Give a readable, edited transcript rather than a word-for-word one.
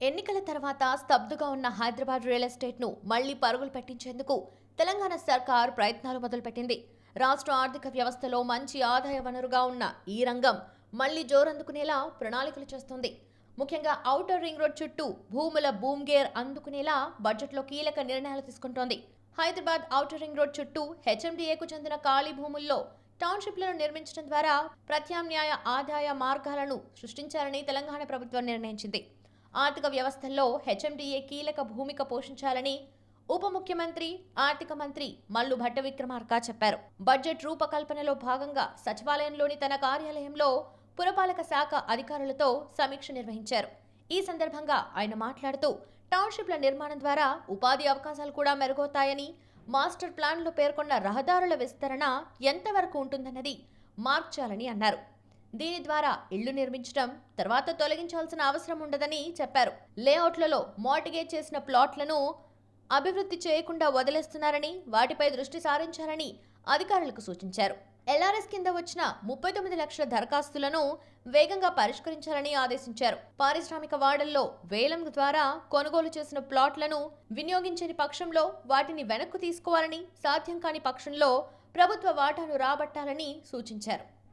ఎన్నికల తర్వాత స్తబ్దుగా ఉన్న హైదరాబాద్ రియల్ ఎస్టేట్ ను మళ్లీ పరుగులు పెట్టించేందుకు తెలంగాణ సర్కార్ ప్రయత్నాలు మొదలుపెట్టింది. రాష్ట్ర ఆర్థిక వ్యవస్థలో మంచి ఆదాయ వనరుగా ఉన్న ఈ రంగం మళ్లీ జోరందుకునేలా ప్రణాళికలు చేస్తోంది. ముఖ్యంగా ఔటర్ రింగ్ రోడ్ చుట్టూ భూముల బూమ్గేర్ అందుకునేలా బడ్జెట్లో కీలక నిర్ణయాలు తీసుకుంటోంది. హైదరాబాద్ ఔటర్ రింగ్ రోడ్ చుట్టూ హెచ్ఎండిఏకు చెందిన ఖాళీ భూముల్లో టౌన్షిప్లను నిర్మించడం ద్వారా ప్రత్యామ్నాయ ఆదాయ మార్గాలను సృష్టించాలని తెలంగాణ ప్రభుత్వం నిర్ణయించింది. ఆర్థిక వ్యవస్థల్లో హెచ్ఎండిఏ కీలక భూమిక పోషించాలని ఉప ముఖ్యమంత్రి, ఆర్థిక మంత్రి మల్లు భట్ట విక్రమార్క చెప్పారు. బడ్జెట్ రూపకల్పనలో భాగంగా సచివాలయంలోని తన కార్యాలయంలో పురపాలక శాఖ అధికారులతో సమీక్ష నిర్వహించారు. ఈ సందర్భంగా ఆయన మాట్లాడుతూ టౌన్షిప్ల నిర్మాణం ద్వారా ఉపాధి అవకాశాలు కూడా మెరుగవుతాయని, మాస్టర్ ప్లాన్లో పేర్కొన్న రహదారుల విస్తరణ ఎంతవరకు ఉంటుందన్నది మార్చాలని అన్నారు. దీని ద్వారా ఇళ్లు నిర్మించడం, తర్వాత తొలగించాల్సిన అవసరం ఉండదని చెప్పారు. లేఅవుట్లలో మార్టిగేజ్ చేసిన ప్లాట్లను అభివృద్ధి చేయకుండా వదిలేస్తున్నారని, వాటిపై దృష్టి సారించాలని అధికారులకు సూచించారు. ఎల్ఆర్ఎస్ కింద వచ్చిన 39 లక్షల దరఖాస్తులను వేగంగా పరిష్కరించాలని ఆదేశించారు. పారిశ్రామిక వాడల్లో వేలం ద్వారా కొనుగోలు చేసిన ప్లాట్లను వినియోగించని పక్షంలో వాటిని వెనక్కు తీసుకోవాలని, సాధ్యం కాని పక్షంలో ప్రభుత్వ వాటాను రాబట్టాలని సూచించారు.